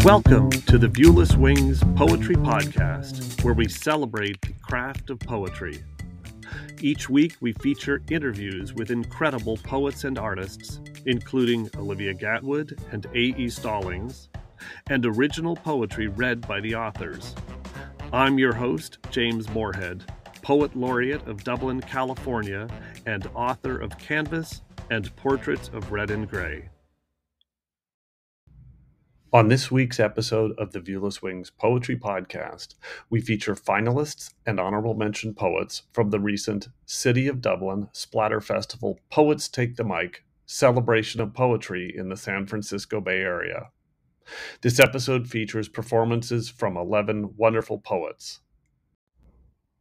Welcome to the Viewless Wings Poetry Podcast, where we celebrate the craft of poetry. Each week we feature interviews with incredible poets and artists, including Olivia Gatwood and A.E. Stallings, and original poetry read by the authors. I'm your host, James Moorhead, Poet Laureate of Dublin, California, and author of Canvas and Portraits of Red and Gray. On this week's episode of the Viewless Wings Poetry Podcast, we feature finalists and honorable mention poets from the recent City of Dublin Splatter Festival Poets Take the Mic celebration of poetry in the San Francisco Bay Area. This episode features performances from 11 wonderful poets.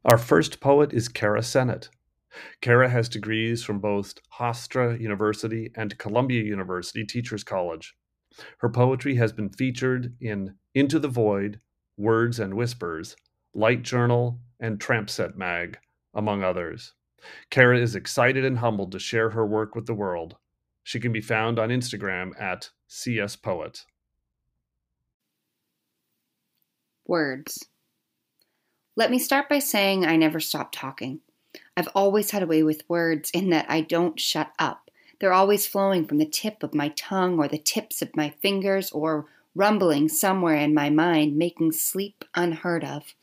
Our first poet is Cara Sennott. Cara has degrees from both Hofstra University and Columbia University Teachers College. Her poetry has been featured in Into the Void, Words and Whispers, Light Journal, and Tramp Set Mag, among others. Cara is excited and humbled to share her work with the world. She can be found on Instagram at CSPoet. Words. Let me start by saying I never stop talking. I've always had a way with words in that I don't shut up. They're always flowing from the tip of my tongue or the tips of my fingers or rumbling somewhere in my mind, making sleep unheard of.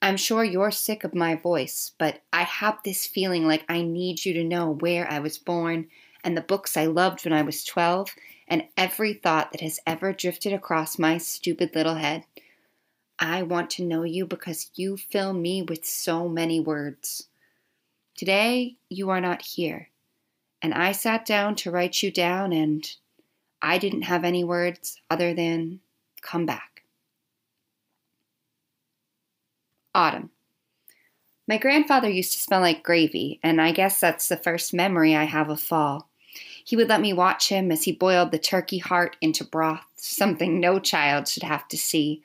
I'm sure you're sick of my voice, but I have this feeling like I need you to know where I was born and the books I loved when I was 12 and every thought that has ever drifted across my stupid little head. I want to know you because you fill me with so many words. Today, you are not here. And I sat down to write you down, and I didn't have any words other than come back. Autumn. My grandfather used to smell like gravy, and I guess that's the first memory I have of fall. He would let me watch him as he boiled the turkey heart into broth, something no child should have to see.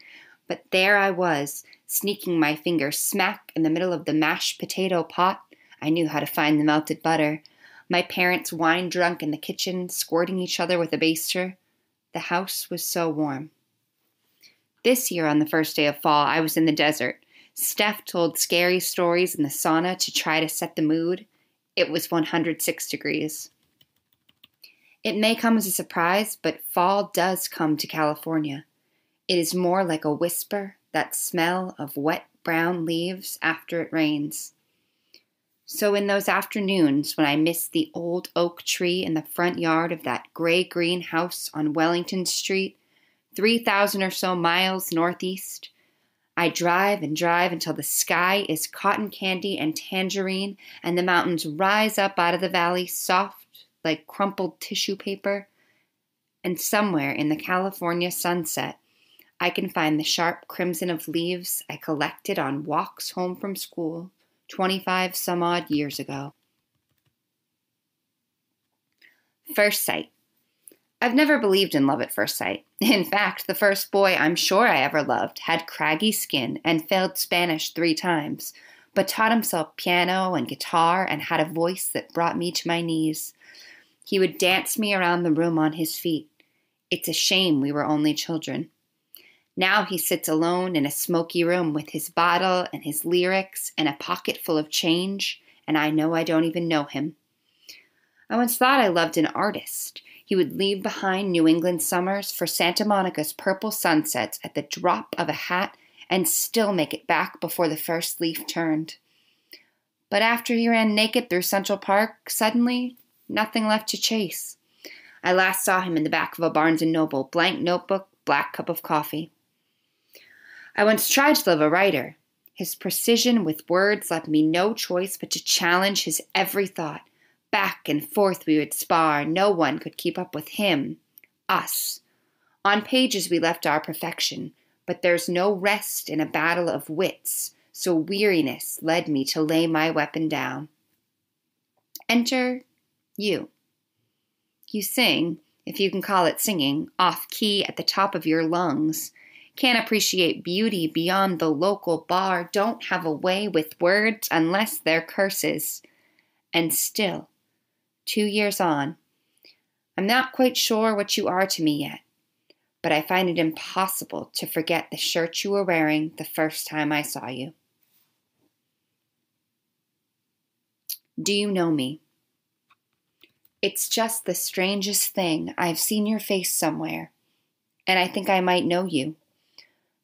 But there I was, sneaking my finger smack in the middle of the mashed potato pot. I knew how to find the melted butter. My parents wine drunk in the kitchen, squirting each other with a baster. The house was so warm. This year, on the first day of fall, I was in the desert. Steph told scary stories in the sauna to try to set the mood. It was 106 degrees. It may come as a surprise, but fall does come to California. It is more like a whisper, that smell of wet brown leaves after it rains. So in those afternoons when I missed the old oak tree in the front yard of that gray-green house on Wellington Street, 3,000 or so miles northeast, I drive and drive until the sky is cotton candy and tangerine and the mountains rise up out of the valley soft like crumpled tissue paper. And somewhere in the California sunset, I can find the sharp crimson of leaves I collected on walks home from school 25 some odd years ago. First sight. I've never believed in love at first sight. In fact, the first boy I'm sure I ever loved had craggy skin and failed Spanish 3 times, but taught himself piano and guitar and had a voice that brought me to my knees. He would dance me around the room on his feet. It's a shame we were only children. Now he sits alone in a smoky room with his bottle and his lyrics and a pocket full of change, and I know I don't even know him. I once thought I loved an artist. He would leave behind New England summers for Santa Monica's purple sunsets at the drop of a hat and still make it back before the first leaf turned. But after he ran naked through Central Park, suddenly, nothing left to chase. I last saw him in the back of a Barnes & Noble, blank notebook, black cup of coffee. I once tried to love a writer. His precision with words left me no choice but to challenge his every thought. Back and forth we would spar. No one could keep up with him. Us. On pages we left our perfection, but there's no rest in a battle of wits, so weariness led me to lay my weapon down. Enter you. You sing, if you can call it singing, off key at the top of your lungs. Can't appreciate beauty beyond the local bar, don't have a way with words unless they're curses. And still, 2 years on, I'm not quite sure what you are to me yet, but I find it impossible to forget the shirt you were wearing the first time I saw you. Do you know me? It's just the strangest thing. I've seen your face somewhere, and I think I might know you.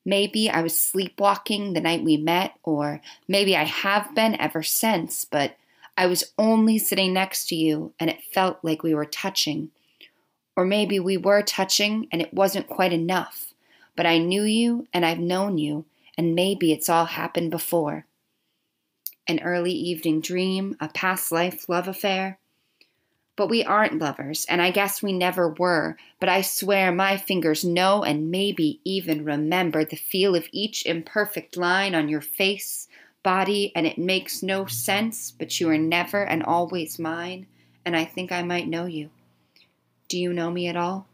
Maybe I was sleepwalking the night we met, or maybe I have been ever since, but I was only sitting next to you, and it felt like we were touching. Or maybe we were touching, and it wasn't quite enough, but I knew you, and I've known you, and maybe it's all happened before. An early evening dream, a past life love affair. But we aren't lovers, and I guess we never were, but I swear my fingers know and maybe even remember the feel of each imperfect line on your face, body, and it makes no sense, but you are never and always mine, and I think I might know you. Do you know me at all?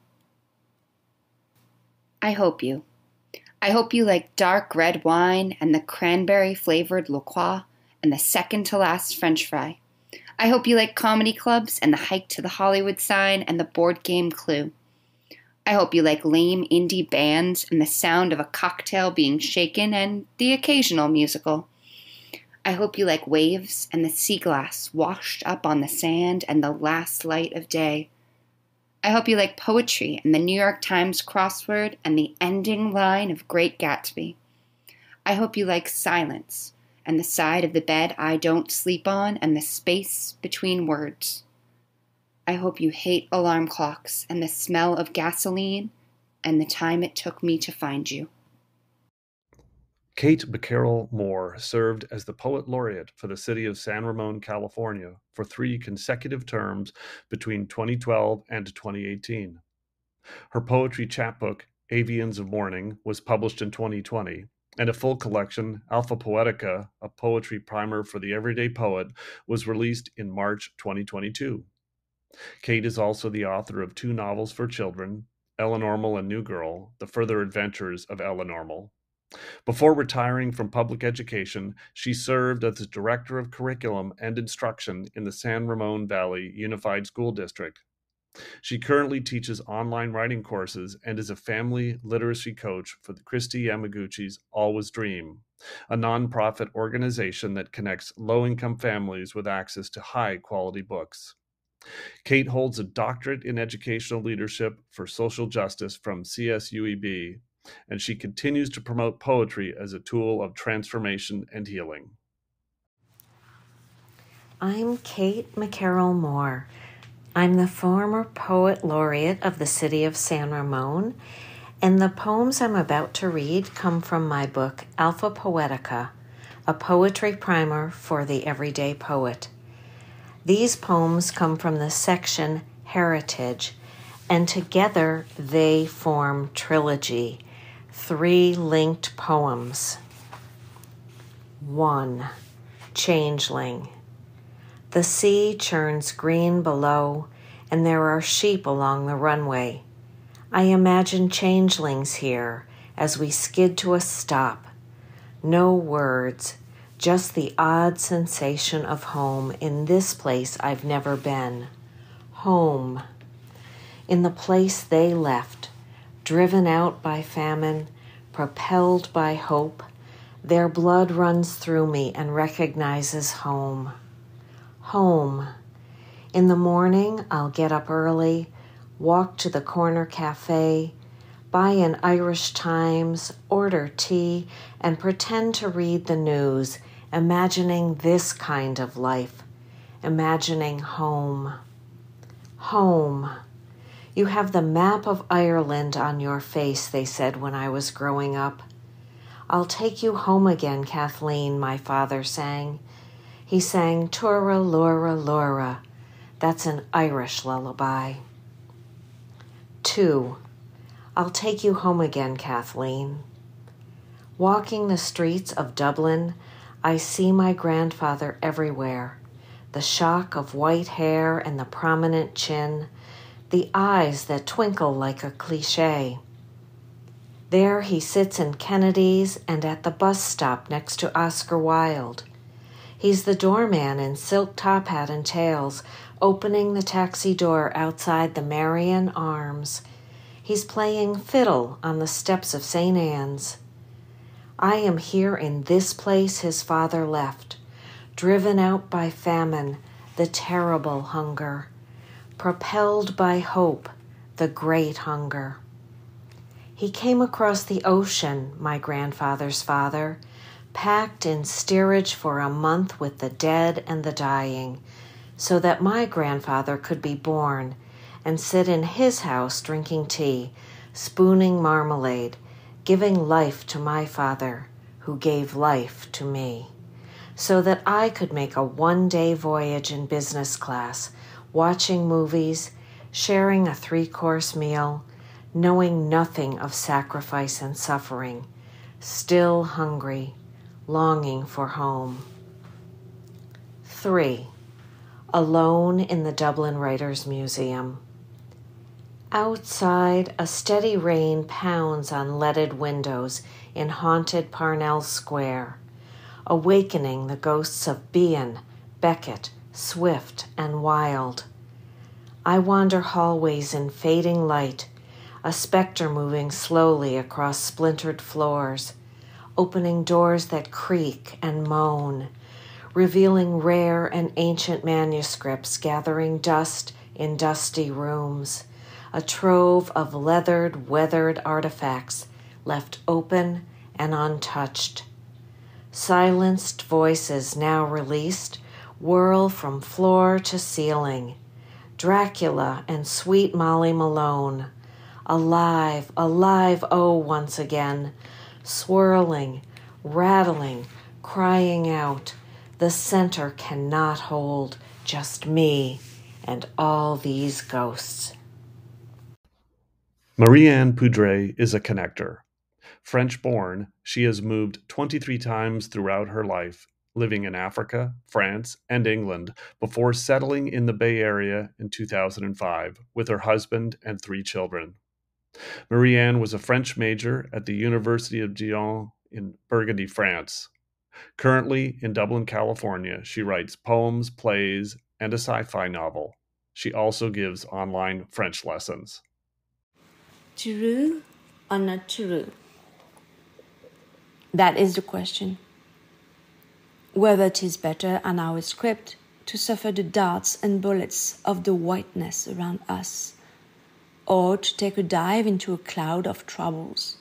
I hope you. I hope you like dark red wine and the cranberry-flavored La Croix and the second-to-last French fry. I hope you like comedy clubs and the hike to the Hollywood sign and the board game Clue. I hope you like lame indie bands and the sound of a cocktail being shaken and the occasional musical. I hope you like waves and the sea glass washed up on the sand and the last light of day. I hope you like poetry and the New York Times crossword and the ending line of Great Gatsby. I hope you like silence and the side of the bed I don't sleep on, and the space between words. I hope you hate alarm clocks, and the smell of gasoline, and the time it took me to find you. Kate McCarroll Moore served as the Poet Laureate for the city of San Ramon, California, for 3 consecutive terms between 2012 and 2018. Her poetry chapbook, Avians of Morning, was published in 2020, and a full collection, Alpha Poetica, a poetry primer for the everyday poet, was released in March 2022. Kate is also the author of 2 novels for children, Eleanormal and New Girl, The Further Adventures of Eleanormal. Before retiring from public education, she served as the Director of Curriculum and Instruction in the San Ramon Valley Unified School District. She currently teaches online writing courses and is a family literacy coach for the Christy Yamaguchi's Always Dream, a nonprofit organization that connects low-income families with access to high-quality books. Kate holds a doctorate in educational leadership for social justice from CSUEB, and she continues to promote poetry as a tool of transformation and healing. I'm Kate McCarroll Moore. I'm the former Poet Laureate of the city of San Ramon, and the poems I'm about to read come from my book, Alpha Poetica, a poetry primer for the everyday poet. These poems come from the section Heritage, and together they form trilogy, 3 linked poems. 1. Changeling. The sea churns green below, and there are sheep along the runway. I imagine changelings here as we skid to a stop. No words, just the odd sensation of home in this place I've never been. Home. In the place they left, driven out by famine, propelled by hope, their blood runs through me and recognizes home. Home. In the morning, I'll get up early, walk to the corner cafe, buy an Irish Times, order tea, and pretend to read the news, imagining this kind of life, imagining home. Home. You have the map of Ireland on your face, they said when I was growing up. I'll take you home again, Kathleen, my father sang. He sang Tura Laura Laura. That's an Irish lullaby. 2. I'll take you home again, Kathleen. Walking the streets of Dublin, I see my grandfather everywhere. The shock of white hair and the prominent chin, the eyes that twinkle like a cliché. There he sits in Kennedy's and at the bus stop next to Oscar Wilde. He's the doorman in silk top hat and tails, opening the taxi door outside the Marian Arms. He's playing fiddle on the steps of St. Anne's. I am here in this place his father left, driven out by famine, the terrible hunger, propelled by hope, the great hunger. He came across the ocean, my grandfather's father, packed in steerage for a month with the dead and the dying, so that my grandfather could be born and sit in his house drinking tea, spooning marmalade, giving life to my father, who gave life to me, so that I could make a one-day voyage in business class, watching movies, sharing a 3-course meal, knowing nothing of sacrifice and suffering, still hungry, longing for home. 3. Alone in the Dublin Writers' Museum. Outside, a steady rain pounds on leaded windows in haunted Parnell Square, awakening the ghosts of Behan, Beckett, Swift, and Wilde. I wander hallways in fading light, a specter moving slowly across splintered floors, opening doors that creak and moan, revealing rare and ancient manuscripts gathering dust in dusty rooms, a trove of leathered, weathered artifacts left open and untouched. Silenced voices now released whirl from floor to ceiling. Dracula and sweet Molly Malone, alive, alive, oh, once again, swirling, rattling, crying out, the center cannot hold just me and all these ghosts. Marie-Anne Poudret is a connector. French-born, she has moved 23 times throughout her life, living in Africa, France, and England before settling in the Bay Area in 2005 with her husband and 3 children. Marie-Anne was a French major at the University of Dijon in Burgundy, France. Currently in Dublin, California, she writes poems, plays, and a sci-fi novel. She also gives online French lessons. True or not true? That is the question. Whether it is better on our script to suffer the darts and bullets of the whiteness around us, or to take a dive into a cloud of troubles,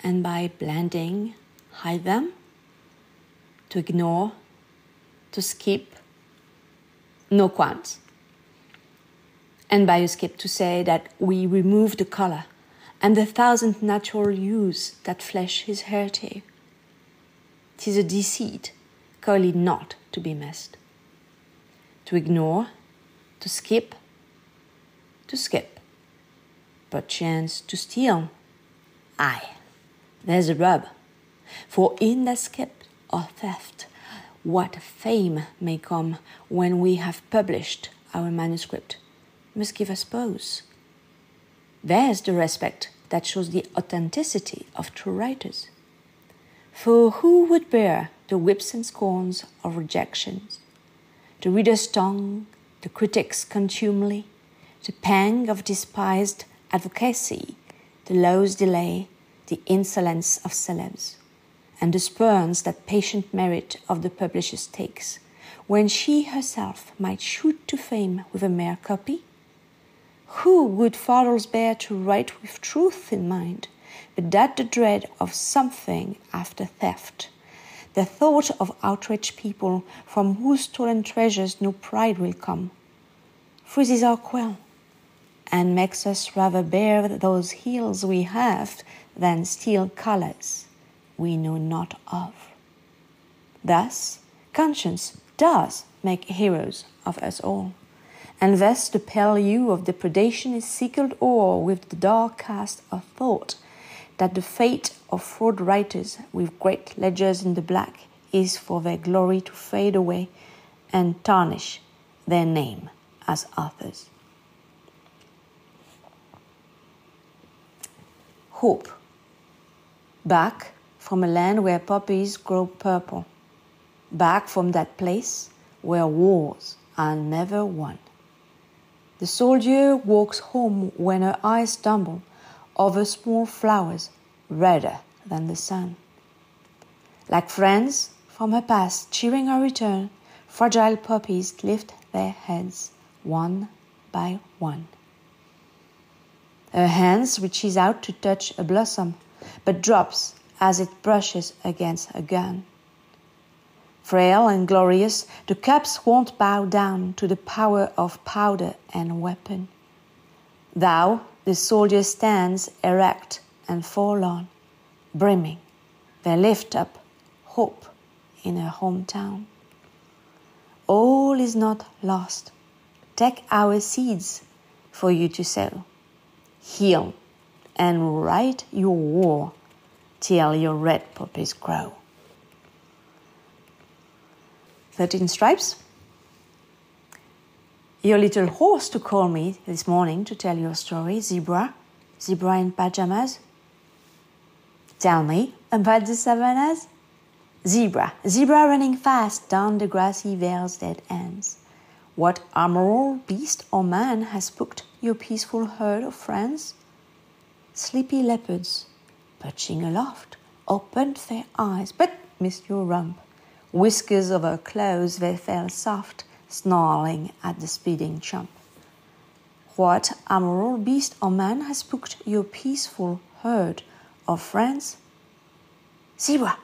and by blending, hide them, to ignore, to skip, no quant. And by a skip to say that we remove the color and the 1,000 natural hues that flesh his heritage. 'Tis a deceit, clearly not to be missed. To ignore, to skip, perchance to steal. Aye, there's a rub. For in that skip or theft, what fame may come when we have published our manuscript must give us pause. There's the respect that shows the authenticity of true writers. For who would bear the whips and scorns of rejections, the reader's tongue, the critic's contumely, the pang of despised advocacy, the law's delay, the insolence of celebs, and the spurns that patient merit of the publisher takes, when she herself might shoot to fame with a mere copy? Who would fathers bear to write with truth in mind, but that the dread of something after theft, the thought of outraged people from whose stolen treasures no pride will come, freezes our quell, and makes us rather bear those heels we have than steal colours we know not of. Thus, conscience does make heroes of us all, and thus the pale hue of depredation is sickled o'er with the dark cast of thought, that the fate of fraud writers with great ledgers in the black is for their glory to fade away and tarnish their name as authors. Hope. Back from a land where poppies grow purple. Back from that place where wars are never won. The soldier walks home when her eyes stumble over small flowers redder than the sun. Like friends from her past cheering her return, fragile poppies lift their heads one by one. Her hands reaches out to touch a blossom, but drops as it brushes against a gun. Frail and glorious, the cups won't bow down to the power of powder and weapon. Thou, the soldier, stands erect and forlorn, brimming. They lift up hope in her hometown. All is not lost. Take our seeds for you to sow. Heal and write your war till your red poppies grow. 13 stripes. Your little horse to call me this morning to tell your story, Zebra. Zebra in pajamas. Tell me about the savannas. Zebra, zebra running fast down the grassy vale's dead ends. What amoral beast or man has spooked your peaceful herd of friends? Sleepy leopards, perching aloft, opened their eyes, but missed your rump. Whiskers over clothes, they fell soft, snarling at the speeding chump. What amoral beast or man has spooked your peaceful herd of friends? Zebra,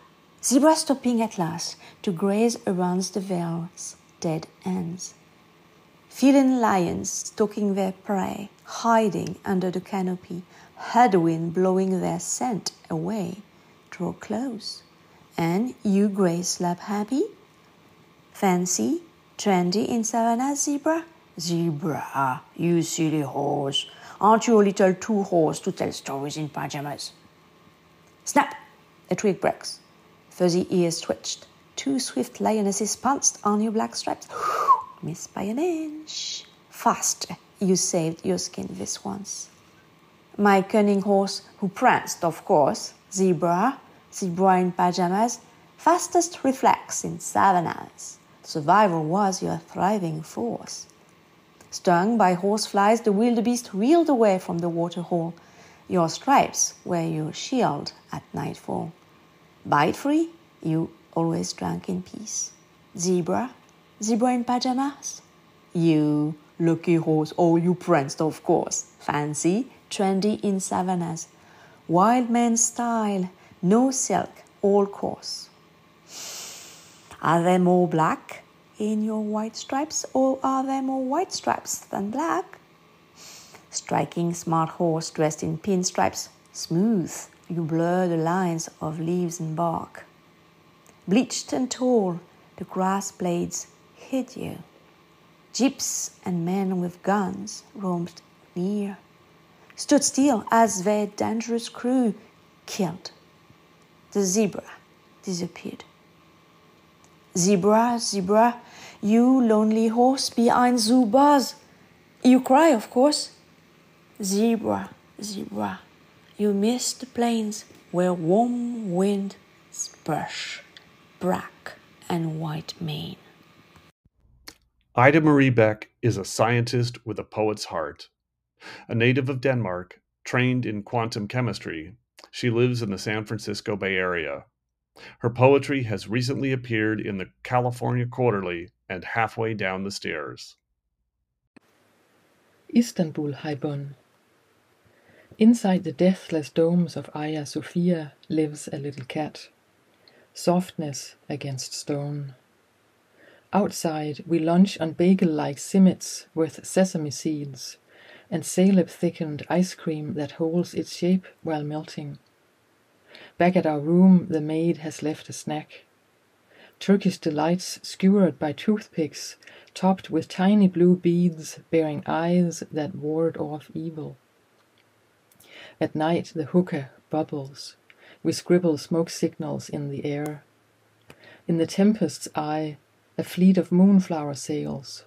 zebra stopping at last to graze around the vale's dead ends. Feline lions stalking their prey, hiding under the canopy, headwind blowing their scent away, draw close. And you grey slab happy? Fancy, trendy in savannah, zebra? Zebra, you silly horse. Aren't you a little too hoarse to tell stories in pajamas? Snap! A twig breaks. Fuzzy ears twitched. 2 swift lionesses pounced on your black stripes. Missed by an inch. Fast, you saved your skin this once. My cunning horse, who pranced, of course, zebra, zebra in pajamas, fastest reflex in savannas. Survival was your thriving force. Stung by horseflies, the wildebeest reeled away from the waterhole. Your stripes were your shield at nightfall. Bite-free, you always drank in peace. Zebra, zebra in pajamas? You lucky horse, oh, you pranced, of course. Fancy, trendy in savannas. Wild man's style, no silk, all coarse. Are there more black in your white stripes, or are there more white stripes than black? Striking smart horse dressed in pinstripes, smooth, you blur the lines of leaves and bark. Bleached and tall, the grass blades hid you. Jeeps and men with guns roamed near, stood still as their dangerous crew killed. The zebra disappeared. Zebra, zebra, you lonely horse behind zoo bars. You cry, of course. Zebra, zebra, you miss the plains where warm winds brush black and white mane. Ida Marie Beck is a scientist with a poet's heart. A native of Denmark, trained in quantum chemistry, she lives in the San Francisco Bay Area. Her poetry has recently appeared in the California Quarterly and Halfway Down the Stairs. Istanbul Haibon. Inside the deathless domes of Hagia Sophia lives a little cat. Softness against stone. Outside we lunch on bagel-like simmets with sesame seeds and salep-thickened ice cream that holds its shape while melting. Back at our room the maid has left a snack. Turkish delights skewered by toothpicks, topped with tiny blue beads bearing eyes that ward off evil. At night the hookah bubbles. We scribble smoke signals in the air. In the tempest's eye, a fleet of moonflower sails,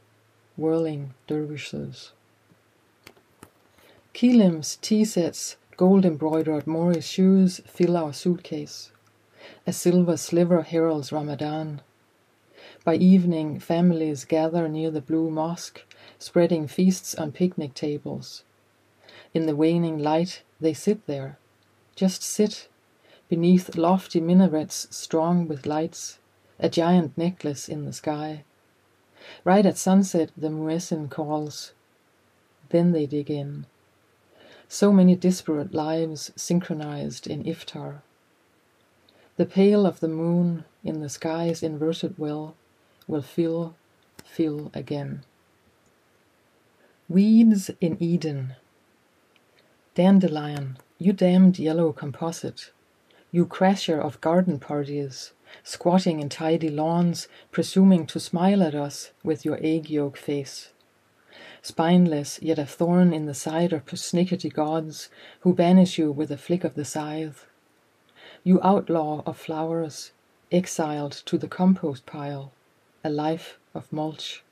whirling dervishes. Kilims, tea sets, gold-embroidered Morris shoes fill our suitcase. A silver sliver heralds Ramadan. By evening, families gather near the blue mosque, spreading feasts on picnic tables. In the waning light they sit there, just sit, beneath lofty minarets strong with lights, a giant necklace in the sky. Right at sunset the muezzin calls. Then they dig in. So many disparate lives synchronized in iftar. The pale of the moon in the sky's inverted well will fill again. Weeds in Eden. Dandelion, you damned yellow composite, you crasher of garden parties, squatting in tidy lawns, presuming to smile at us with your egg yolk face. Spineless, yet a thorn in the side of persnickety gods who banish you with a flick of the scythe. You outlaw of flowers, exiled to the compost pile, a life of mulch.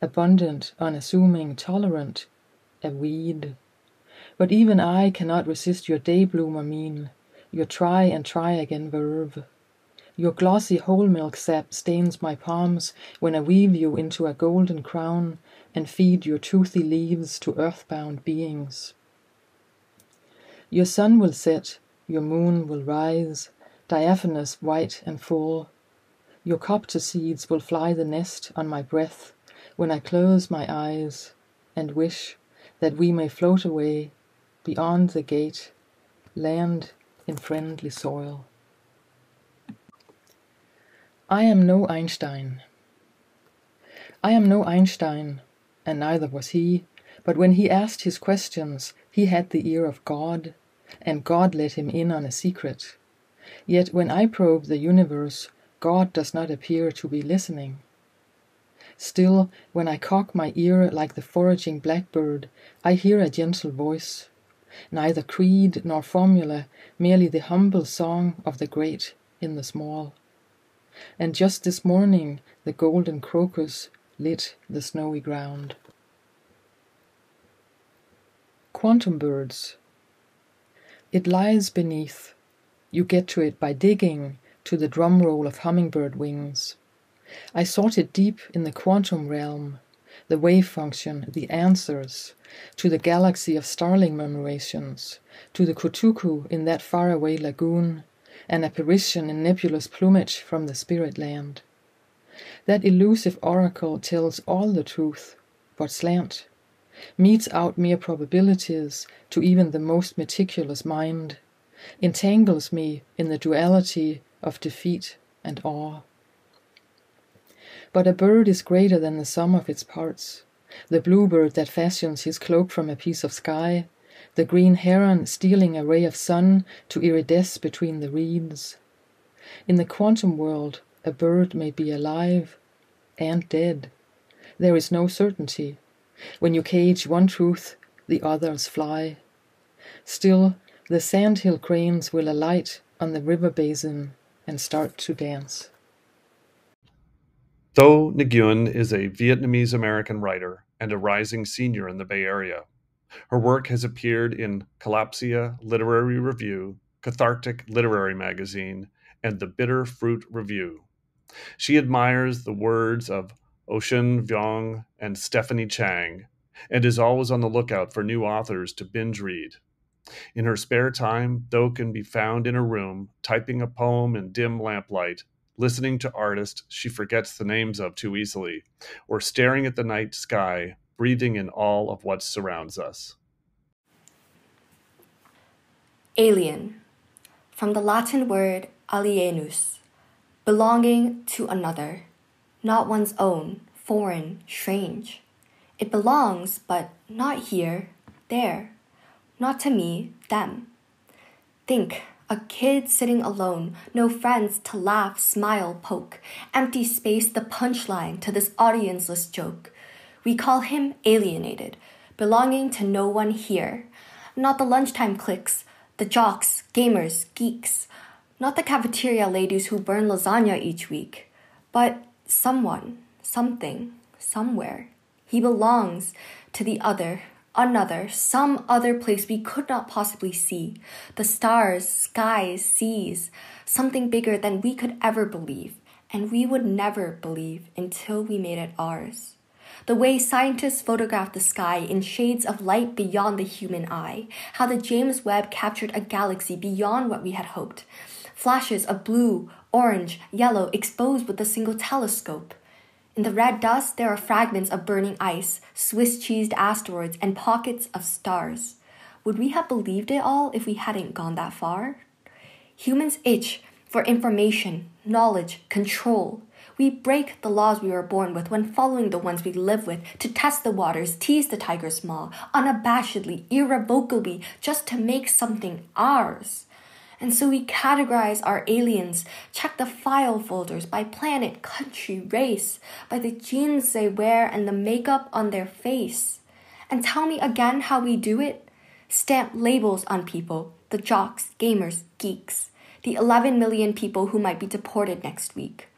Abundant, unassuming, tolerant, a weed. But even I cannot resist your day bloomer mien, your try and try again verve. Your glossy whole milk sap stains my palms when I weave you into a golden crown and feed your toothy leaves to earthbound beings. Your sun will set, your moon will rise, diaphanous, white and full. Your copter seeds will fly the nest on my breath when I close my eyes and wish that we may float away beyond the gate, land in friendly soil. I am no Einstein. I am no Einstein, and neither was he, but when he asked his questions, he had the ear of God, and God let him in on a secret. Yet when I probe the universe, God does not appear to be listening. Still, when I cock my ear like the foraging blackbird, I hear a gentle voice. Neither creed nor formula, merely the humble song of the great in the small. And just this morning the golden crocus lit the snowy ground. Quantum birds. It lies beneath. You get to it by digging to the drum roll of hummingbird wings. I sought it deep in the quantum realm, the wave function, the answers, to the galaxy of starling murmurations, to the kutuku in that faraway lagoon, an apparition in nebulous plumage from the spirit land. That elusive oracle tells all the truth, but slant, meets out mere probabilities to even the most meticulous mind, entangles me in the duality of defeat and awe. But a bird is greater than the sum of its parts, the bluebird that fashions his cloak from a piece of sky, the green heron stealing a ray of sun to iridesce between the reeds. In the quantum world, a bird may be alive and dead. There is no certainty. When you cage one truth, the others fly. Still, the sandhill cranes will alight on the river basin and start to dance. Tho Nguyen is a Vietnamese-American writer and a rising senior in the Bay Area. Her work has appeared in Collapsia Literary Review, Cathartic Literary Magazine, and the Bitter Fruit Review. She admires the words of Ocean Vuong and Stephanie Chang, and is always on the lookout for new authors to binge read. In her spare time, Tho can be found in her room, typing a poem in dim lamplight, listening to artists she forgets the names of too easily, or staring at the night sky, breathing in all of what surrounds us. Alien, from the Latin word alienus, belonging to another, not one's own, foreign, strange. It belongs, but not here, there, not to me, them. Think, a kid sitting alone, no friends to laugh, smile, poke, empty space, the punchline to this audienceless joke. We call him alienated, belonging to no one here. Not the lunchtime cliques, the jocks, gamers, geeks. Not the cafeteria ladies who burn lasagna each week. But someone, something, somewhere. He belongs to the other, another, some other place we could not possibly see. The stars, skies, seas, something bigger than we could ever believe, and we would never believe until we made it ours. the way scientists photographed the sky in shades of light beyond the human eye, how the James Webb captured a galaxy beyond what we had hoped, flashes of blue, orange, yellow exposed with a single telescope. In the red dust, there are fragments of burning ice, Swiss-cheesed asteroids, and pockets of stars. Would we have believed it all if we hadn't gone that far? Humans itch for information, knowledge, control. We break the laws we were born with when following the ones we live with, to test the waters, tease the tiger's maw, unabashedly, irrevocably, just to make something ours. And so we categorize our aliens, check the file folders by planet, country, race, by the jeans they wear and the makeup on their face. And tell me again how we do it? Stamp labels on people, the jocks, gamers, geeks, the 11 million people who might be deported next week.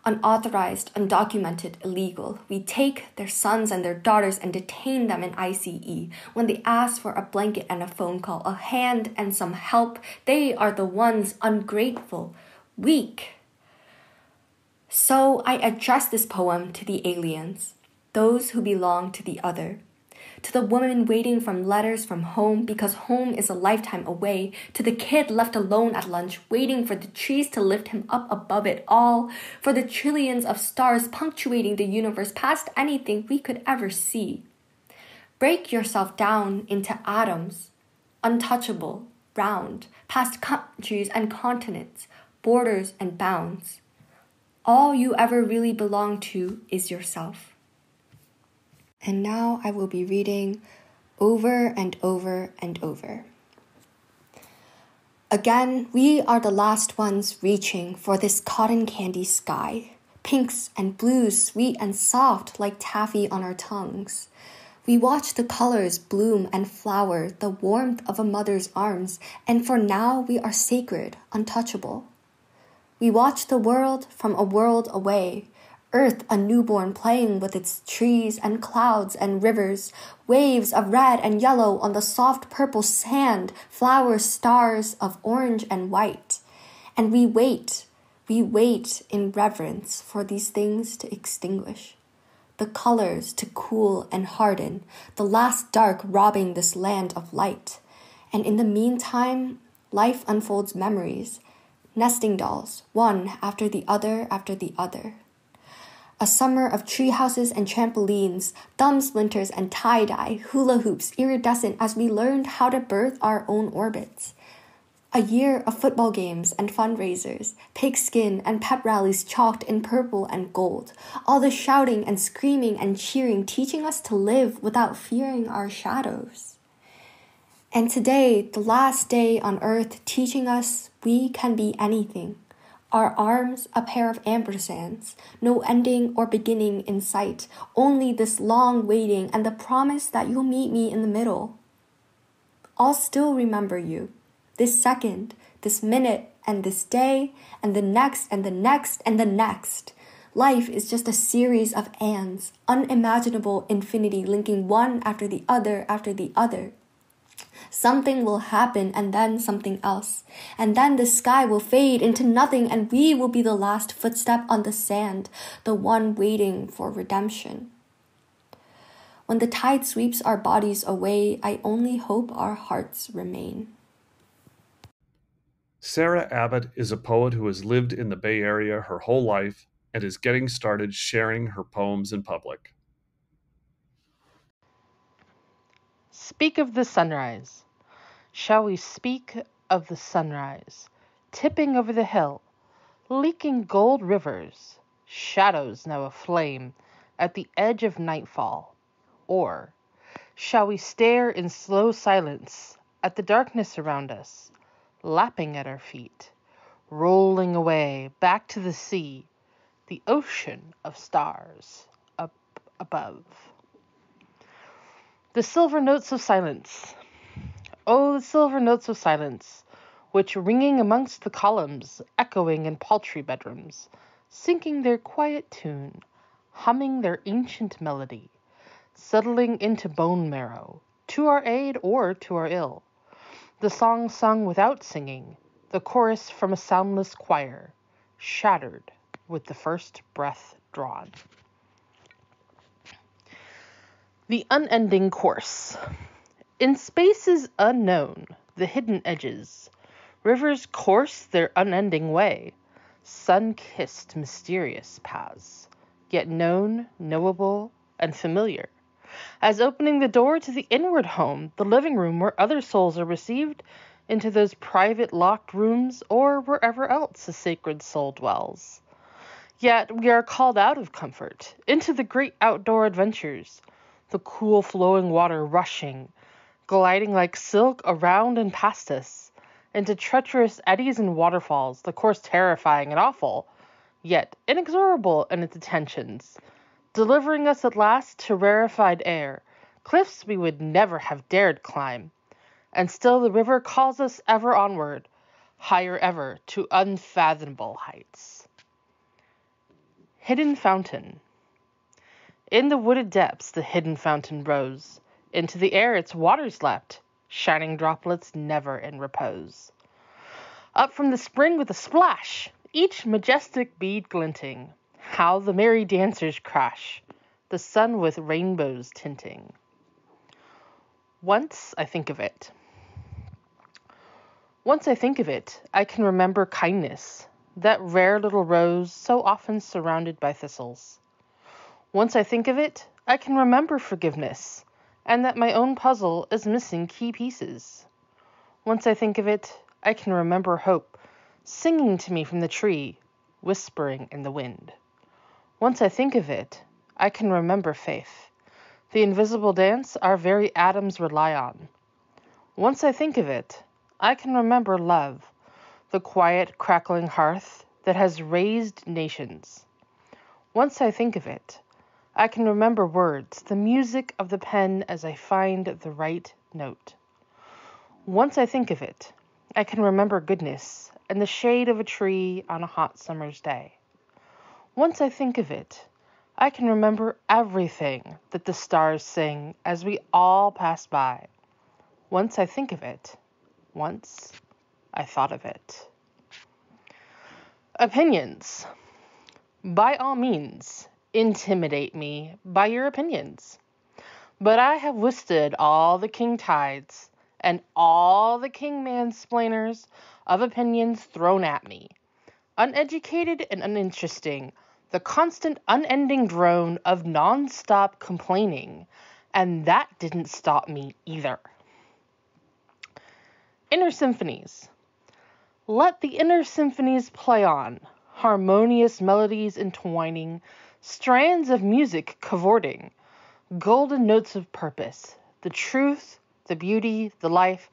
Unauthorized, undocumented, illegal. We take their sons and their daughters and detain them in ICE. When they ask for a blanket and a phone call, a hand and some help, they are the ones ungrateful, weak. So I address this poem to the aliens, those who belong to the other. To the woman waiting from letters from home because home is a lifetime away, to the kid left alone at lunch waiting for the trees to lift him up above it all, for the trillions of stars punctuating the universe past anything we could ever see. Break yourself down into atoms, untouchable, round, past countries and continents, borders and bounds. All you ever really belong to is yourself. And now I will be reading Over and Over and Over. Again, we are the last ones reaching for this cotton candy sky. Pinks and blues, sweet and soft like taffy on our tongues. We watch the colors bloom and flower, the warmth of a mother's arms, and for now we are sacred, untouchable. We watch the world from a world away, Earth a newborn playing with its trees and clouds and rivers, waves of red and yellow on the soft purple sand, flowers, stars of orange and white. And we wait in reverence for these things to extinguish, the colors to cool and harden, the last dark robbing this land of light. And in the meantime, life unfolds memories, nesting dolls, one after the other after the other. A summer of treehouses and trampolines, thumb splinters and tie-dye, hula hoops iridescent as we learned how to birth our own orbits. A year of football games and fundraisers, pigskin and pep rallies chalked in purple and gold, all the shouting and screaming and cheering teaching us to live without fearing our shadows. And today, the last day on earth, teaching us we can be anything. Our arms, a pair of ampersands, no ending or beginning in sight, only this long waiting and the promise that you'll meet me in the middle. I'll still remember you, this second, this minute, and this day, and the next, and the next, and the next. Life is just a series of ands, unimaginable infinity linking one after the other after the other. Something will happen and then something else. And then the sky will fade into nothing and we will be the last footstep on the sand, the one waiting for redemption. When the tide sweeps our bodies away, I only hope our hearts remain. Sarah Abbett is a poet who has lived in the Bay Area her whole life and is getting started sharing her poems in public. Speak of the sunrise. Shall we speak of the sunrise, tipping over the hill, leaking gold rivers, shadows now aflame at the edge of nightfall? Or shall we stare in slow silence at the darkness around us, lapping at our feet, rolling away back to the sea, the ocean of stars up above? The silver notes of silence. Oh, the silver notes of silence, which ringing amongst the columns, echoing in paltry bedrooms, sinking their quiet tune, humming their ancient melody, settling into bone marrow, to our aid or to our ill. The song sung without singing, the chorus from a soundless choir, shattered with the first breath drawn. The unending course. In spaces unknown, the hidden edges, rivers course their unending way, sun-kissed mysterious paths, yet known, knowable, and familiar, as opening the door to the inward home, the living room where other souls are received into those private locked rooms or wherever else a sacred soul dwells. Yet we are called out of comfort, into the great outdoor adventures, the cool flowing water rushing, gliding like silk around and past us, into treacherous eddies and waterfalls, the course terrifying and awful, yet inexorable in its attentions, delivering us at last to rarefied air, cliffs we would never have dared climb, and still the river calls us ever onward, higher ever to unfathomable heights. Hidden fountain. In the wooded depths the hidden fountain rose, into the air its waters leapt, shining droplets never in repose. Up from the spring with a splash, each majestic bead glinting, how the merry dancers crash, the sun with rainbows tinting. Once I think of it. Once I think of it, I can remember kindness, that rare little rose so often surrounded by thistles. Once I think of it, I can remember forgiveness, and that my own puzzle is missing key pieces. Once I think of it, I can remember hope, singing to me from the tree, whispering in the wind. Once I think of it, I can remember faith, the invisible dance our very atoms rely on. Once I think of it, I can remember love, the quiet, crackling hearth that has raised nations. Once I think of it, I can remember words, the music of the pen as I find the right note. Once I think of it, I can remember goodness and the shade of a tree on a hot summer's day. Once I think of it, I can remember everything that the stars sing as we all pass by. Once I think of it, once I thought of it. Opinions. By all means, intimidate me by your opinions. But I have withstood all the king tides and all the king mansplainers of opinions thrown at me. Uneducated and uninteresting, the constant unending drone of non-stop complaining, and that didn't stop me either. Inner symphonies. Let the inner symphonies play on, harmonious melodies entwining, strands of music cavorting, golden notes of purpose, the truth, the beauty, the life,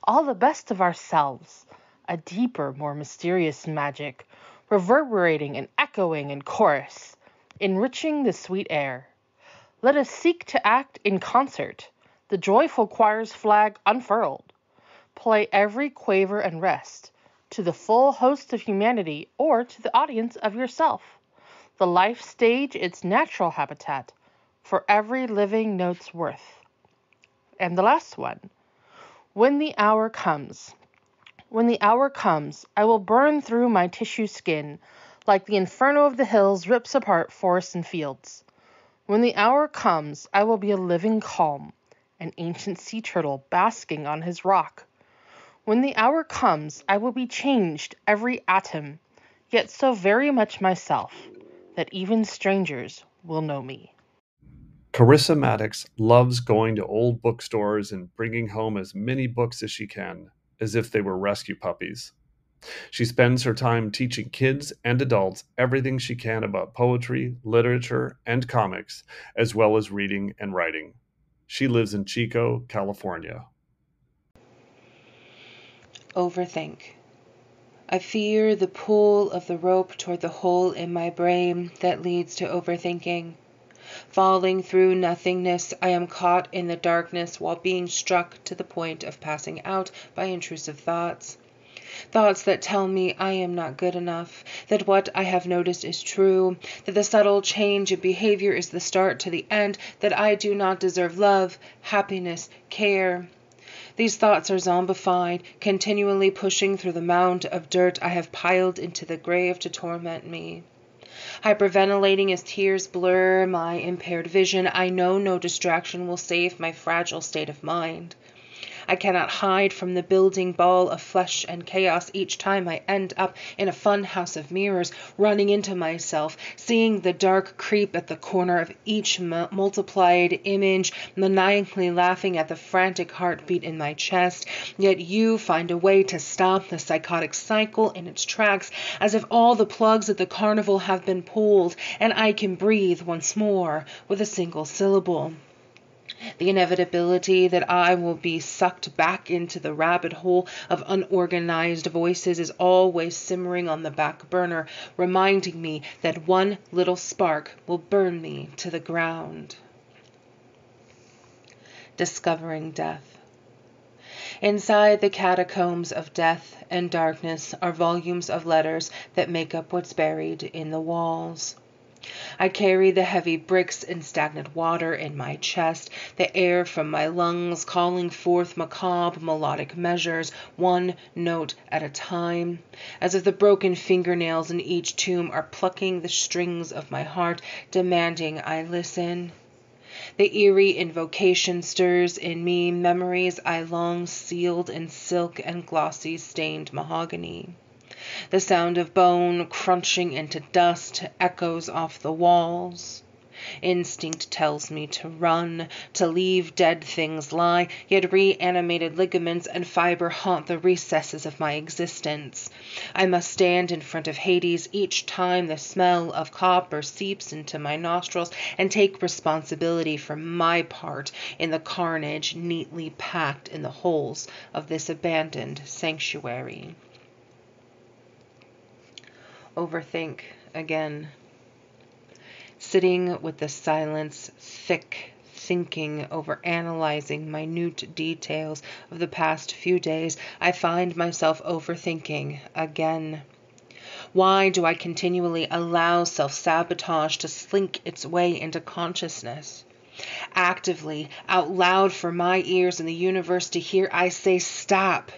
all the best of ourselves, a deeper, more mysterious magic, reverberating and echoing in chorus, enriching the sweet air. Let us seek to act in concert, the joyful choir's flag unfurled. Play every quaver and rest, to the full host of humanity or to the audience of yourself. The life stage its natural habitat, for every living note's worth. And the last one. When the hour comes, I will burn through my tissue skin, like the inferno of the hills rips apart forests and fields. When the hour comes, I will be a living calm, an ancient sea turtle basking on his rock. When the hour comes, I will be changed every atom, yet so very much myself, that even strangers will know me. Carissa Maddox loves going to old bookstores and bringing home as many books as she can, as if they were rescue puppies. She spends her time teaching kids and adults everything she can about poetry, literature, and comics, as well as reading and writing. She lives in Chico, California. Overthink. I fear the pull of the rope toward the hole in my brain that leads to overthinking. Falling through nothingness, I am caught in the darkness while being struck to the point of passing out by intrusive thoughts. Thoughts that tell me I am not good enough, that what I have noticed is true, that the subtle change in behavior is the start to the end, that I do not deserve love, happiness, care. These thoughts are zombified, continually pushing through the mound of dirt I have piled into the grave to torment me. Hyperventilating as tears blur my impaired vision, I know no distraction will save my fragile state of mind. I cannot hide from the building ball of flesh and chaos each time I end up in a fun house of mirrors, running into myself, seeing the dark creep at the corner of each multiplied image, maniacally laughing at the frantic heartbeat in my chest. Yet you find a way to stop the psychotic cycle in its tracks, as if all the plugs at the carnival have been pulled, and I can breathe once more with a single syllable. The inevitability that I will be sucked back into the rabbit hole of unorganized voices is always simmering on the back burner, reminding me that one little spark will burn me to the ground. Discovering death. Inside the catacombs of death and darkness are volumes of letters that make up what's buried in the walls. I carry the heavy bricks and stagnant water in my chest, the air from my lungs calling forth macabre melodic measures, one note at a time, as if the broken fingernails in each tomb are plucking the strings of my heart, demanding I listen. The eerie invocation stirs in me memories I long sealed in silk and glossy stained mahogany. The sound of bone crunching into dust echoes off the walls. Instinct tells me to run, to leave dead things lie, yet reanimated ligaments and fiber haunt the recesses of my existence. I must stand in front of Hades each time the smell of copper seeps into my nostrils and take responsibility for my part in the carnage neatly packed in the holes of this abandoned sanctuary. Overthink again. Sitting with the silence thick, thinking over analyzing minute details of the past few days, I find myself overthinking again. Why do I continually allow self-sabotage to slink its way into consciousness? Actively, out loud for my ears and the universe to hear, I say stop.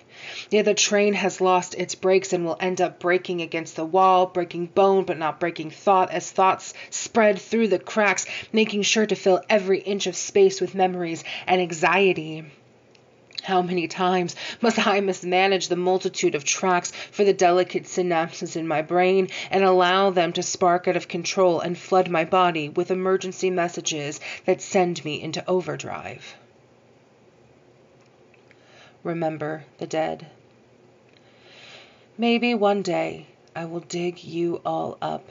Yet the train has lost its brakes and will end up breaking against the wall, breaking bone but not breaking thought, as thoughts spread through the cracks, making sure to fill every inch of space with memories and anxiety. How many times must I mismanage the multitude of tracks for the delicate synapses in my brain and allow them to spark out of control and flood my body with emergency messages that send me into overdrive? Remember the dead. Maybe one day I will dig you all up,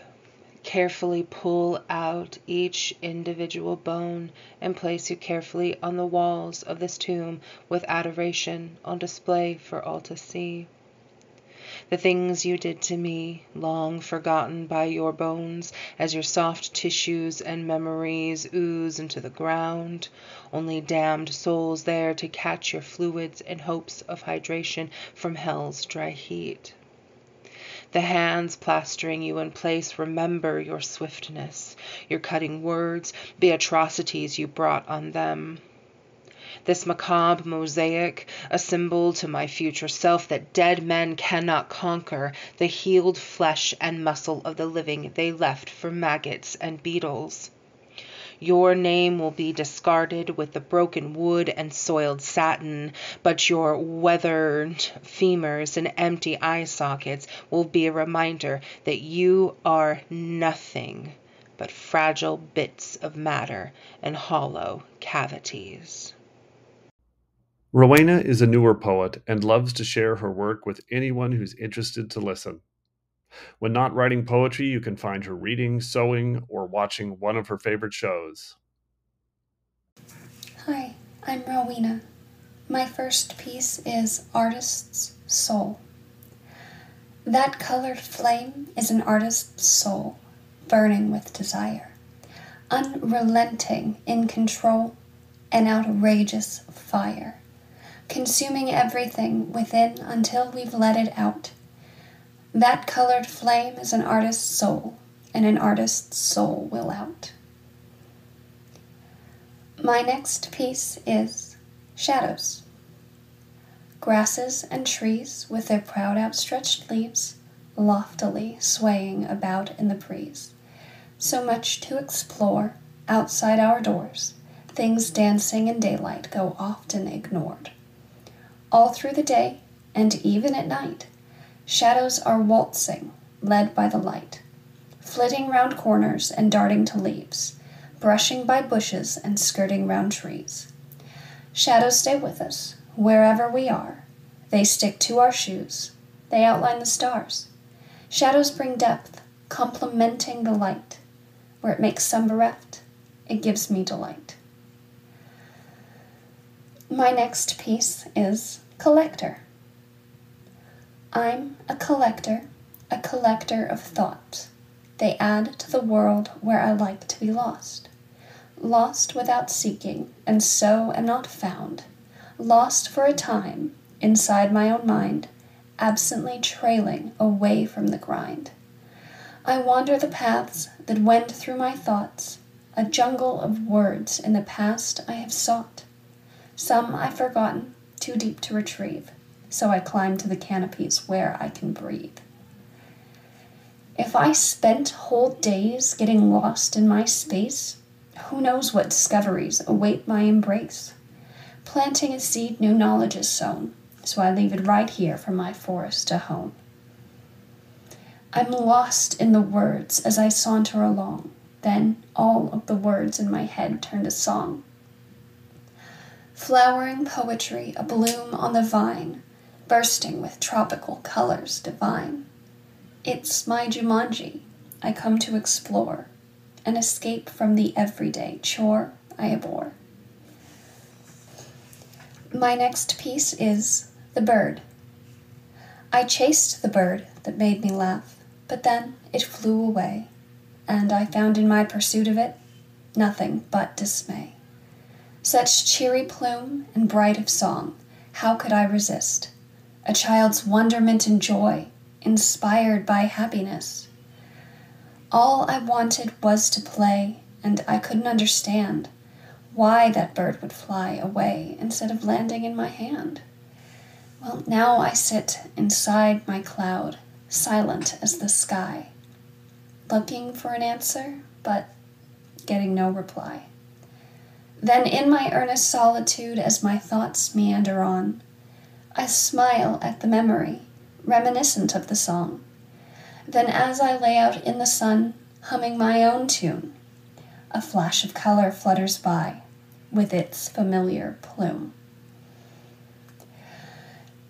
carefully pull out each individual bone and place you carefully on the walls of this tomb with adoration on display for all to see. The things you did to me, long forgotten by your bones, as your soft tissues and memories ooze into the ground, only damned souls there to catch your fluids in hopes of hydration from hell's dry heat. The hands plastering you in place remember your swiftness, your cutting words, the atrocities you brought on them. This macabre mosaic, a symbol to my future self that dead men cannot conquer the healed flesh and muscle of the living they left for maggots and beetles. Your name will be discarded with the broken wood and soiled satin, but your weathered femurs and empty eye sockets will be a reminder that you are nothing but fragile bits of matter and hollow cavities. Rowena is a newer poet and loves to share her work with anyone who's interested to listen. When not writing poetry, you can find her reading, sewing, or watching one of her favorite shows. Hi, I'm Rowena. My first piece is Artist's Soul. That colored flame is an artist's soul, burning with desire, unrelenting in control, an outrageous fire, consuming everything within until we've let it out. That colored flame is an artist's soul, and an artist's soul will out. My next piece is Shadows. Grasses and trees with their proud outstretched leaves, loftily swaying about in the breeze, So much to explore outside our doors. Things dancing in daylight go often ignored. All through the day, and even at night, shadows are waltzing, led by the light, flitting round corners and darting to leaves, brushing by bushes and skirting round trees. Shadows stay with us, wherever we are. They stick to our shoes. They outline the stars. Shadows bring depth, complementing the light. Where it makes some bereft, it gives me delight. My next piece is Collector. I'm a collector of thoughts. They add to the world where I like to be lost. Lost without seeking, and so am not found. Lost for a time, inside my own mind, absently trailing away from the grind. I wander the paths that wend through my thoughts, a jungle of words in the past I have sought. Some I've forgotten, too deep to retrieve, so I climb to the canopies where I can breathe. If I spent whole days getting lost in my space, who knows what discoveries await my embrace? Planting a seed new knowledge is sown, so I leave it right here for my forest to hone. I'm lost in the words as I saunter along, then all of the words in my head turn to song. Flowering poetry, a bloom on the vine, bursting with tropical colors divine. It's my Jumanji I come to explore, an escape from the everyday chore I abhor. My next piece is The Bird. I chased the bird that made me laugh, but then it flew away, and I found in my pursuit of it nothing but dismay. Such cheery plume and bright of song, how could I resist? A child's wonderment and joy, inspired by happiness. All I wanted was to play, and I couldn't understand why that bird would fly away instead of landing in my hand. Well, now I sit inside my cloud, silent as the sky, looking for an answer, but getting no reply. Then in my earnest solitude, as my thoughts meander on, I smile at the memory, reminiscent of the song. Then as I lay out in the sun, humming my own tune, a flash of color flutters by with its familiar plume.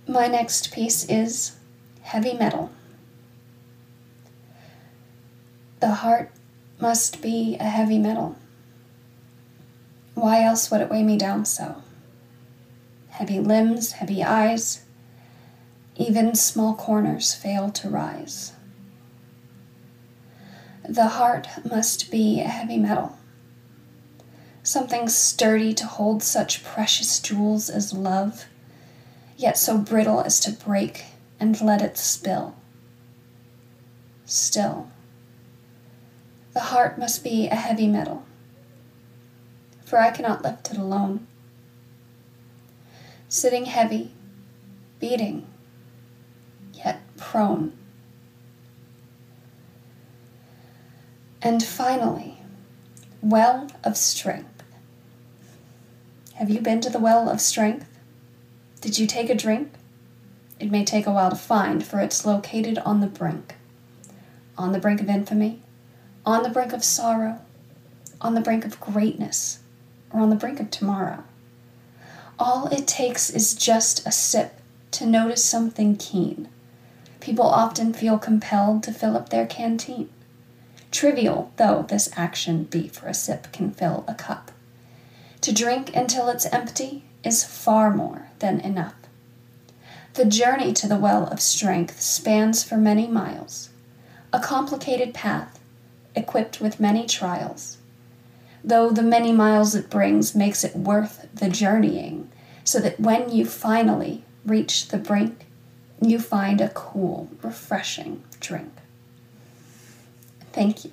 My next piece is Heavy Metal. The heart must be a heavy metal. Why else would it weigh me down so? Heavy limbs, heavy eyes, even small corners fail to rise. The heart must be a heavy metal, something sturdy to hold such precious jewels as love, yet so brittle as to break and let it spill. Still, the heart must be a heavy metal, for I cannot lift it alone. Sitting heavy, beating, yet prone. And finally, well of strength. Have you been to the well of strength? Did you take a drink? It may take a while to find, for it's located on the brink. On the brink of infamy, on the brink of sorrow, on the brink of greatness, or on the brink of tomorrow. All it takes is just a sip to notice something keen. People often feel compelled to fill up their canteen. Trivial though this action be, for a sip can fill a cup. To drink until it's empty is far more than enough. The journey to the well of strength spans for many miles, a complicated path equipped with many trials. Though the many miles it brings makes it worth the journeying, so that when you finally reach the brink, you find a cool, refreshing drink. Thank you.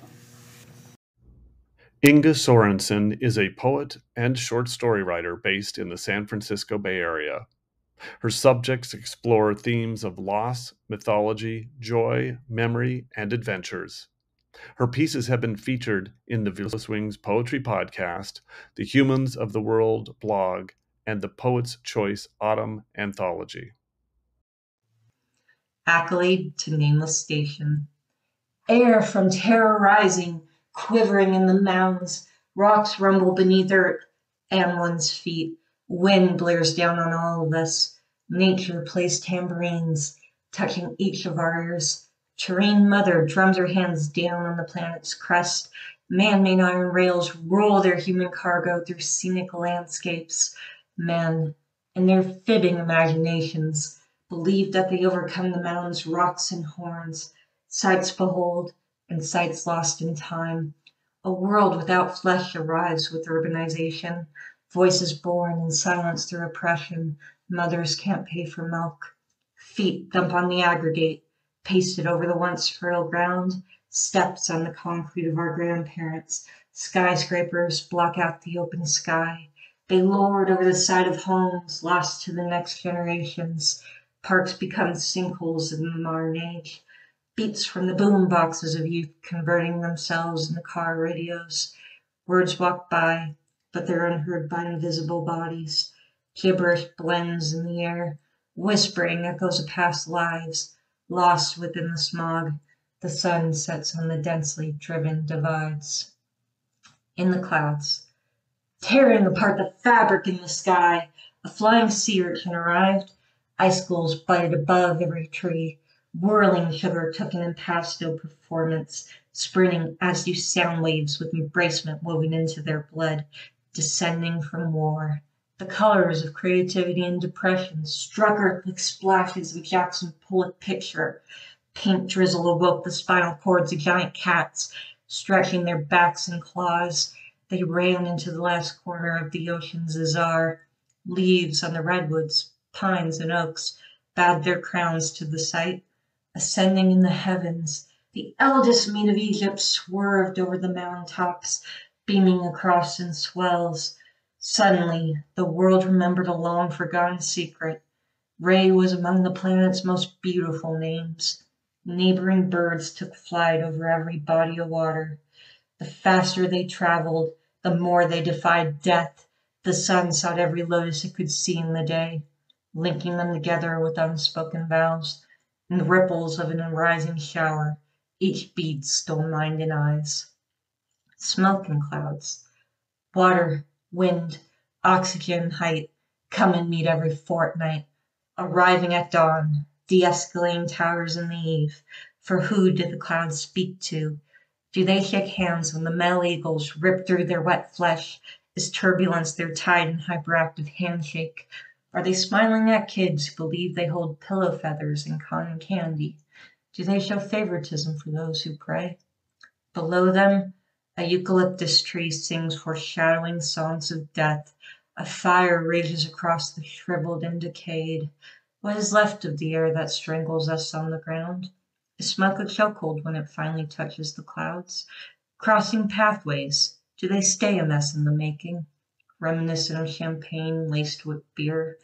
Inge Sorensen is a poet and short story writer based in the San Francisco Bay Area. Her subjects explore themes of loss, mythology, joy, memory, and adventures. Her pieces have been featured in the Viewless Wings Poetry Podcast, the Humans of the World blog, and the Poet's Choice Autumn Anthology. Accolade to nameless station. Air from terror rising, quivering in the mounds. Rocks rumble beneath earth and one's feet. Wind blares down on all of us. Nature plays tambourines, touching each of our ears. Terrain Mother drums her hands down on the planet's crust. Man-made iron rails roll their human cargo through scenic landscapes. Men, in their fibbing imaginations, believe that they overcome the mountain's rocks and horns. Sights behold, and sights lost in time. A world without flesh arrives with urbanization. Voices born in silence through oppression. Mothers can't pay for milk. Feet thump on the aggregate, pasted over the once fertile ground. Steps on the concrete of our grandparents. Skyscrapers block out the open sky. They lord over the side of homes lost to the next generations. Parks become sinkholes in the modern age. Beats from the boom boxes of youth converting themselves into car radios. Words walk by, but they're unheard by invisible bodies. Gibberish blends in the air. Whispering echoes of past lives, lost within the smog. The sun sets on the densely driven divides. In the clouds, tearing apart the fabric in the sky, a flying sea urchin arrived. Icicles budded above every tree. Whirling sugar took an impasto performance, sprinting as do sound waves with embracement woven into their blood, descending from war. The colors of creativity and depression struck earth like splashes of a Jackson Pollock picture. Pink drizzle awoke the spinal cords of giant cats, stretching their backs and claws. They ran into the last corner of the ocean's azar. Leaves on the redwoods, pines, and oaks bowed their crowns to the sight. Ascending in the heavens, the eldest meat of Egypt swerved over the mountaintops, beaming across in swells. Suddenly, the world remembered a long-forgotten secret. Re was among the planet's most beautiful names. Neighboring birds took flight over every body of water. The faster they traveled, the more they defied death. The sun sought every lotus it could see in the day, linking them together with unspoken vows. In the ripples of an rising shower, each bead stole mind and eyes. Smoke and clouds, water, wind, oxygen, height, come and meet every fortnight, arriving at dawn, de-escalating towers in the eve. For who do the clouds speak to? Do they shake hands when the male eagles rip through their wet flesh? Is turbulence their tight and hyperactive handshake? Are they smiling at kids who believe they hold pillow feathers and cotton candy? Do they show favoritism for those who pray? Below them, a eucalyptus tree sings foreshadowing songs of death. A fire rages across the shriveled and decayed. What is left of the air that strangles us on the ground? Is smoke a chokehold when it finally touches the clouds? Crossing pathways, do they stay a mess in the making? Reminiscent of champagne laced with beer,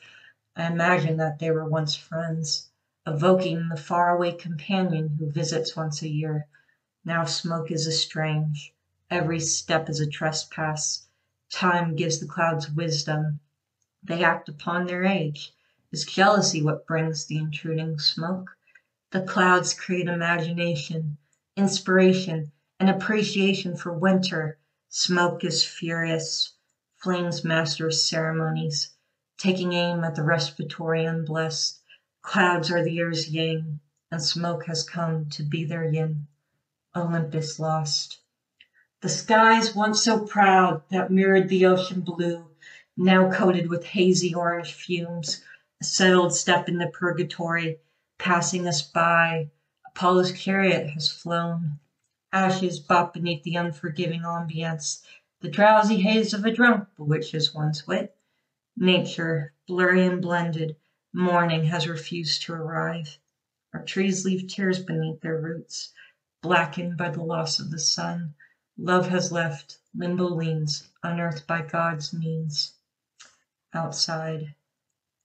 I imagine that they were once friends, evoking the faraway companion who visits once a year. Now smoke is estranged, every step is a trespass. Time gives the clouds wisdom. They act upon their age. Is jealousy what brings the intruding smoke? The clouds create imagination, inspiration, and appreciation for winter. Smoke is furious. Flames master ceremonies, taking aim at the respiratory unblessed. Clouds are the air's yang, and smoke has come to be their yin. Olympus lost. The skies once so proud that mirrored the ocean blue, now coated with hazy orange fumes, a settled step into purgatory, passing us by. Apollo's chariot has flown. Ashes bop beneath the unforgiving ambience. The drowsy haze of a drunk bewitches one's wit. Nature, blurry and blended, morning has refused to arrive. Our trees leave tears beneath their roots, blackened by the loss of the sun. Love has left, limbo leans, unearthed by God's means. Outside,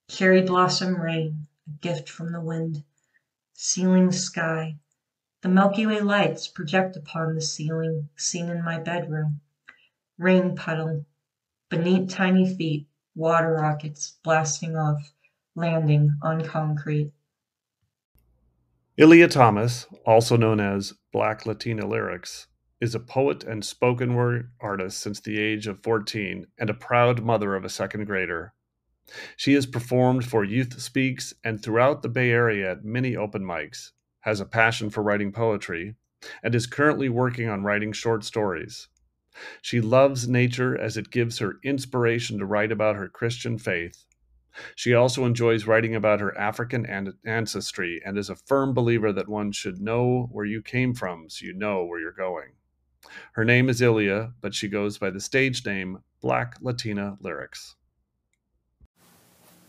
cherry blossom rain, a gift from the wind. Sealing sky, The Milky Way lights project upon the ceiling, seen in my bedroom. Rain puddle. Beneath tiny feet, water rockets blasting off, landing on concrete. Ileia Thomas, also known as Black Latina Lyrics, is a poet and spoken word artist since the age of 14 and a proud mother of a second grader. She has performed for Youth Speaks and throughout the Bay Area at many open mics, has a passion for writing poetry, and is currently working on writing short stories. She loves nature as it gives her inspiration to write about her Christian faith. She also enjoys writing about her African ancestry and is a firm believer that one should know where you came from so you know where you're going. Her name is Ileia, but she goes by the stage name Black Latina Lyrics.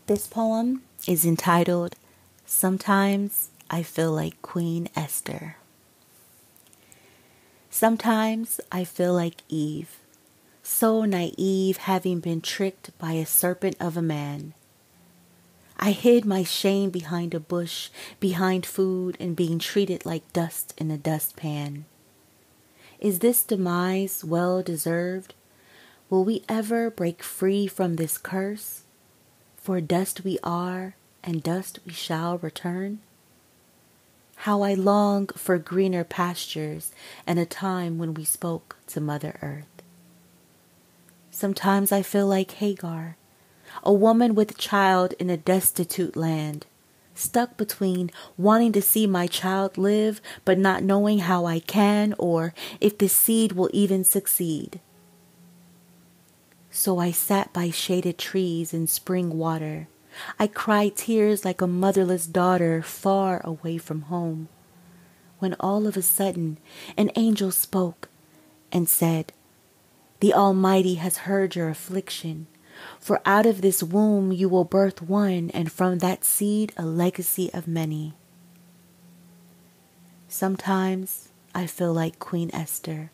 This poem is entitled, Sometimes I Feel Like Queen Esther. Sometimes I feel like Eve, so naive, having been tricked by a serpent of a man. I hid my shame behind a bush, behind food, and being treated like dust in a dustpan. Is this demise well deserved? Will we ever break free from this curse? For dust we are, and dust we shall return. How I long for greener pastures and a time when we spoke to Mother Earth. Sometimes I feel like Hagar, a woman with child in a destitute land, stuck between wanting to see my child live but not knowing how I can or if the seed will even succeed. So I sat by shaded trees in spring water. I cried tears like a motherless daughter far away from home. When all of a sudden an angel spoke and said, "The Almighty has heard your affliction. For out of this womb you will birth one, and from that seed a legacy of many." Sometimes I feel like Queen Esther,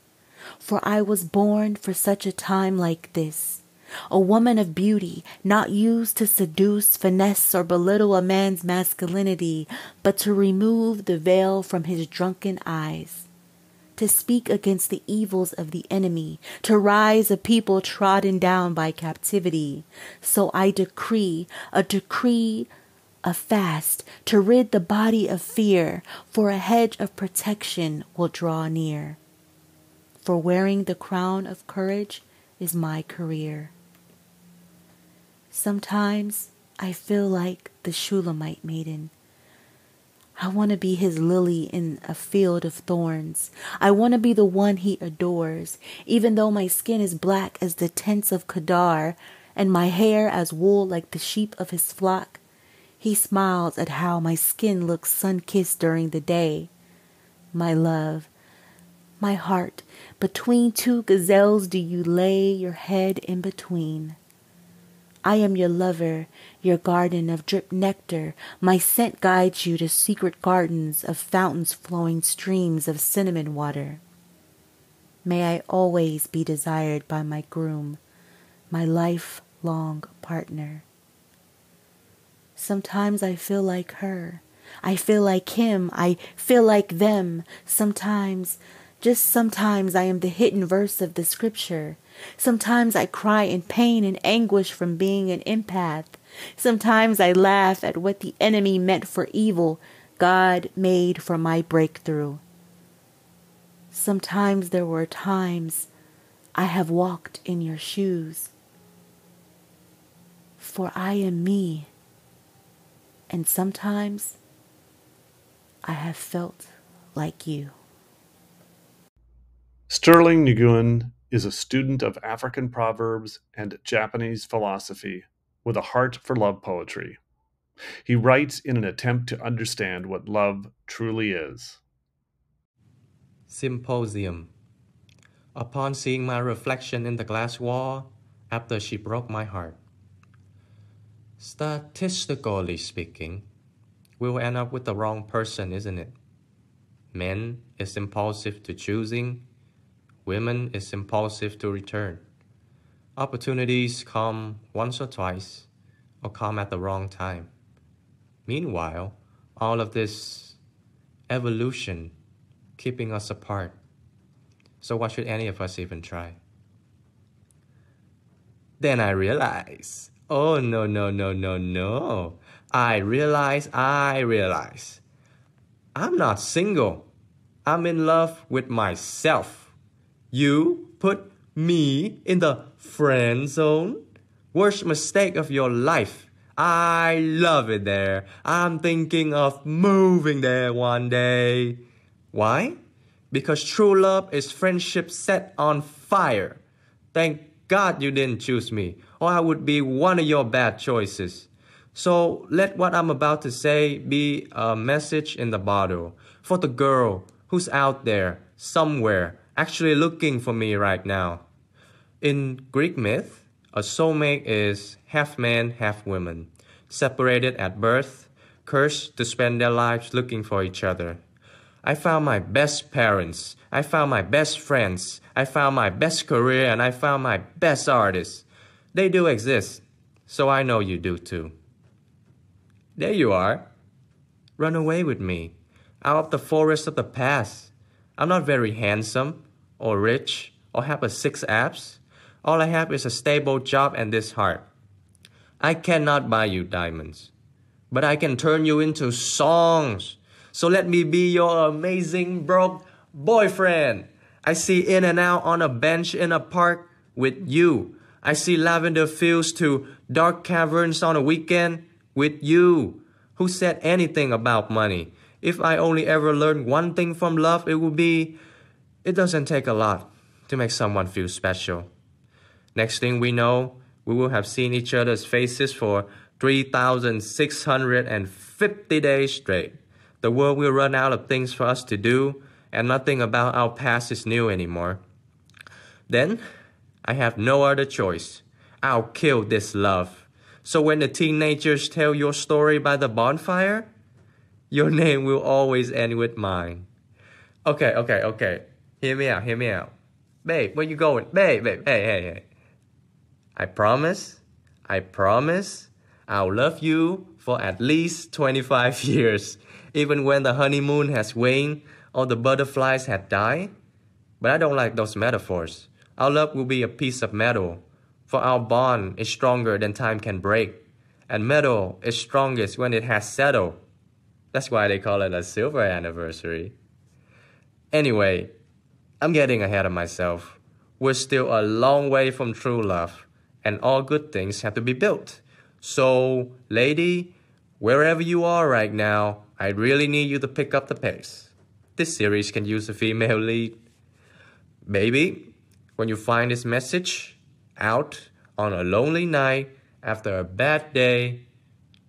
for I was born for such a time like this. A woman of beauty, not used to seduce, finesse, or belittle a man's masculinity, but to remove the veil from his drunken eyes. To speak against the evils of the enemy, to rise a people trodden down by captivity. So I decree a fast, to rid the body of fear, for a hedge of protection will draw near. For wearing the crown of courage is my career. Sometimes I feel like the Shulamite maiden. I want to be his lily in a field of thorns. I want to be the one he adores, even though my skin is black as the tents of Kedar, and my hair as wool like the sheep of his flock. He smiles at how my skin looks sun-kissed during the day. My love, my heart, between two gazelles do you lay your head in between. I am your lover, your garden of drip nectar. My scent guides you to secret gardens of fountains flowing streams of cinnamon water. May I always be desired by my groom, my lifelong partner. Sometimes I feel like her. I feel like him. I feel like them. Sometimes, just sometimes, I am the hidden verse of the scripture. Sometimes I cry in pain and anguish from being an empath. Sometimes I laugh at what the enemy meant for evil, God made for my breakthrough. Sometimes there were times I have walked in your shoes. For I am me. And sometimes I have felt like you. Sterling Nguyen is a student of African proverbs and Japanese philosophy with a heart for love poetry. He writes in an attempt to understand what love truly is. Symposium. Upon seeing my reflection in the glass wall after she broke my heart. Statistically speaking, we'll end up with the wrong person, isn't it? Men is impulsive to choosing. Women is impulsive to return. Opportunities come once or twice, or come at the wrong time. Meanwhile, all of this evolution keeping us apart. So why should any of us even try? Then I realized, oh no. I realize. I'm not single. I'm in love with myself. You put me in the friend zone? Worst mistake of your life. I love it there. I'm thinking of moving there one day. Why? Because true love is friendship set on fire. Thank God you didn't choose me, or I would be one of your bad choices. So let what I'm about to say be a message in the bottle for the girl who's out there, somewhere, actually looking for me right now. In Greek myth, a soulmate is half man, half woman, separated at birth, cursed to spend their lives looking for each other. I found my best parents, I found my best friends, I found my best career, and I found my best artists. They do exist, so I know you do too. There you are. Run away with me, out of the forest of the past. I'm not very handsome, or rich, or have a 6 abs. All I have is a stable job and this heart. I cannot buy you diamonds, but I can turn you into songs. So let me be your amazing broke boyfriend. I see In and Out on a bench in a park with you. I see lavender fields to dark caverns on a weekend with you. Who said anything about money? If I only ever learned one thing from love, it would be, it doesn't take a lot to make someone feel special. Next thing we know, we will have seen each other's faces for 3,650 days straight. The world will run out of things for us to do, and nothing about our past is new anymore. Then, I have no other choice. I'll kill this love. So when the teenagers tell your story by the bonfire, your name will always end with mine. Okay. Hear me out. Babe, where you going? Babe, hey. I promise, I'll love you for at least 25 years, even when the honeymoon has waned or the butterflies had died. But I don't like those metaphors. Our love will be a piece of metal, for our bond is stronger than time can break, and metal is strongest when it has settled. That's why they call it a silver anniversary. Anyway, I'm getting ahead of myself. We're still a long way from true love, and all good things have to be built. So, lady, wherever you are right now, I really need you to pick up the pace. This series can use a female lead. Baby, when you find this message out on a lonely night after a bad day,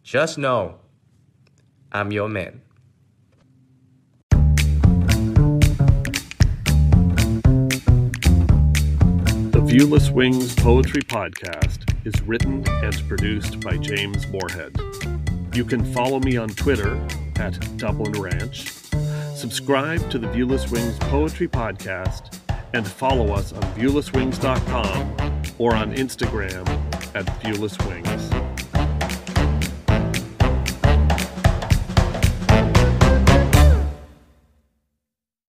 just know I'm your man. The Viewless Wings Poetry Podcast is written and produced by James Moorhead. You can follow me on Twitter at Dublin Ranch, subscribe to the Viewless Wings Poetry Podcast, and follow us on viewlesswings.com or on Instagram at viewlesswings.